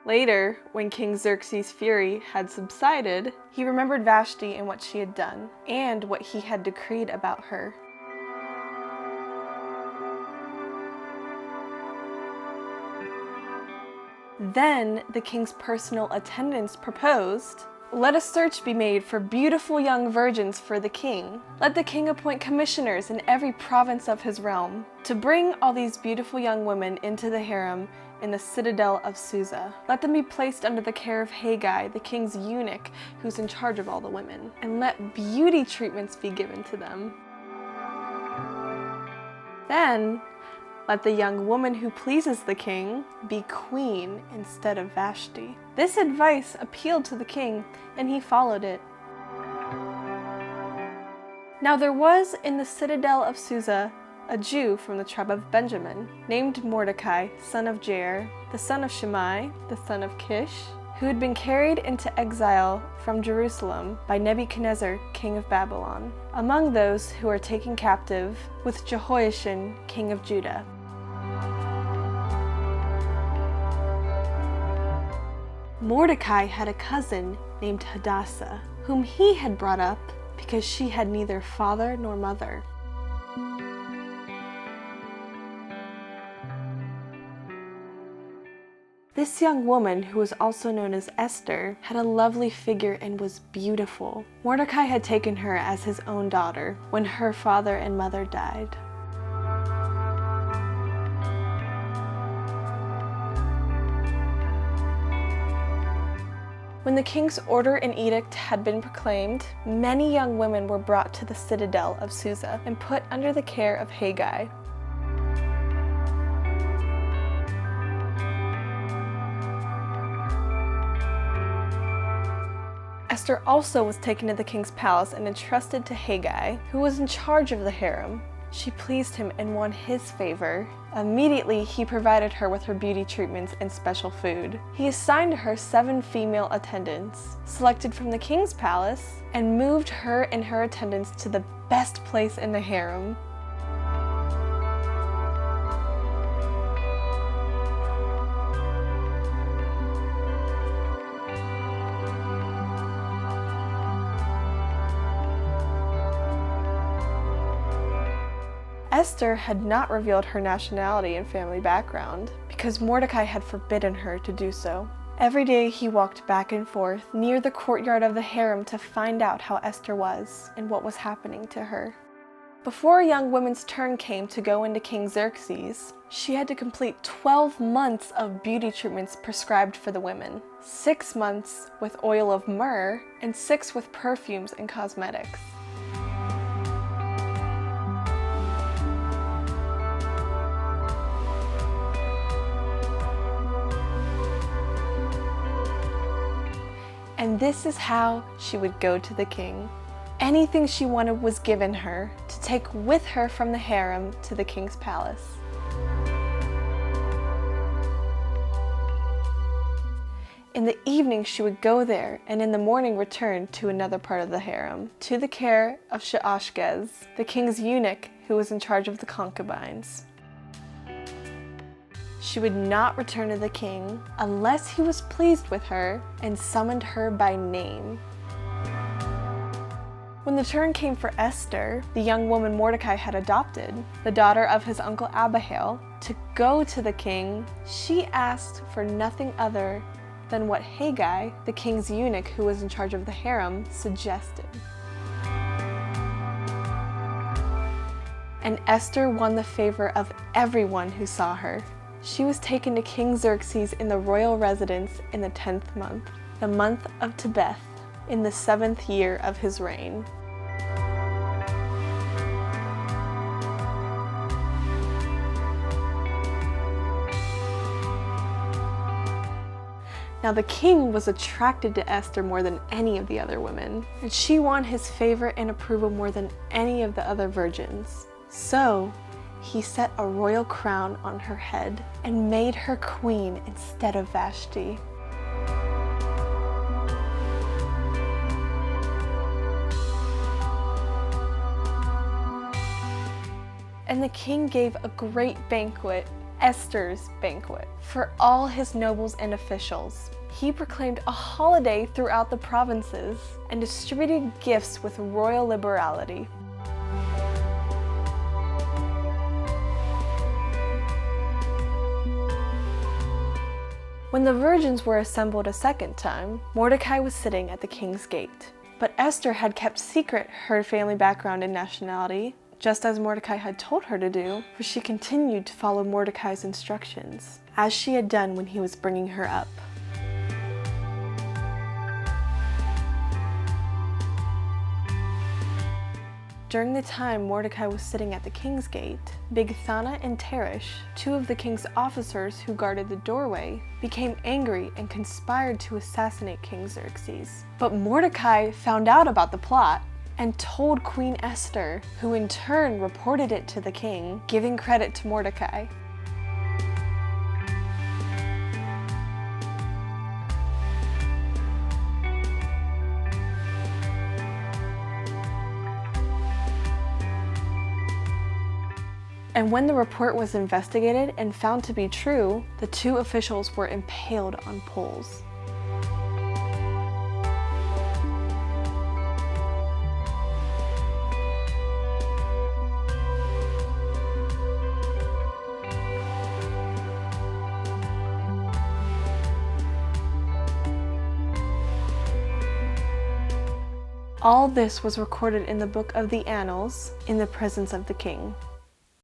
Later, when King Xerxes' fury had subsided, he remembered Vashti and what she had done, and what he had decreed about her. Then the king's personal attendants proposed, "Let a search be made for beautiful young virgins for the king. Let the king appoint commissioners in every province of his realm to bring all these beautiful young women into the harem in the citadel of Susa. Let them be placed under the care of Haggai, the king's eunuch, who's in charge of all the women, and let beauty treatments be given to them. Then let the young woman who pleases the king be queen instead of Vashti." This advice appealed to the king, and he followed it. Now there was in the citadel of Susa a Jew from the tribe of Benjamin, named Mordecai, son of Jair, the son of Shimei, the son of Kish, who had been carried into exile from Jerusalem by Nebuchadnezzar, king of Babylon, among those who are taken captive with Jehoiachin, king of Judah. Mordecai had a cousin named Hadassah, whom he had brought up because she had neither father nor mother. This young woman, who was also known as Esther, had a lovely figure and was beautiful. Mordecai had taken her as his own daughter when her father and mother died. When the king's order and edict had been proclaimed, many young women were brought to the citadel of Susa and put under the care of Haggai. Esther also was taken to the king's palace and entrusted to Haggai, who was in charge of the harem. She pleased him and won his favor. Immediately, he provided her with her beauty treatments and special food. He assigned her 7 female attendants, selected from the king's palace, and moved her and her attendants to the best place in the harem. Esther had not revealed her nationality and family background because Mordecai had forbidden her to do so. Every day he walked back and forth near the courtyard of the harem to find out how Esther was and what was happening to her. Before a young woman's turn came to go into King Xerxes, she had to complete 12 months of beauty treatments prescribed for the women, 6 months with oil of myrrh, and 6 with perfumes and cosmetics. And this is how she would go to the king. Anything she wanted was given her to take with her from the harem to the king's palace. In the evening she would go there, and in the morning return to another part of the harem, to the care of Shaashgaz, the king's eunuch who was in charge of the concubines. She would not return to the king unless he was pleased with her and summoned her by name. When the turn came for Esther, the young woman Mordecai had adopted, the daughter of his uncle Abihail, to go to the king, she asked for nothing other than what Haggai, the king's eunuch who was in charge of the harem, suggested. And Esther won the favor of everyone who saw her. She was taken to King Xerxes in the royal residence in the 10th month, the month of Tebeth, in the 7th year of his reign. Now the king was attracted to Esther more than any of the other women, and she won his favor and approval more than any of the other virgins. So he set a royal crown on her head and made her queen instead of Vashti. And the king gave a great banquet. Esther's banquet for all his nobles and officials. He proclaimed a holiday throughout the provinces and distributed gifts with royal liberality. When the virgins were assembled a second time, Mordecai was sitting at the king's gate. But Esther had kept secret her family background and nationality, just as Mordecai had told her to do, for she continued to follow Mordecai's instructions, as she had done when he was bringing her up. During the time Mordecai was sitting at the king's gate, Bigthana and Teresh, two of the king's officers who guarded the doorway, became angry and conspired to assassinate King Xerxes. But Mordecai found out about the plot and told Queen Esther, who in turn reported it to the king, giving credit to Mordecai. And when the report was investigated and found to be true, the two officials were impaled on poles. All this was recorded in the book of the Annals in the presence of the king.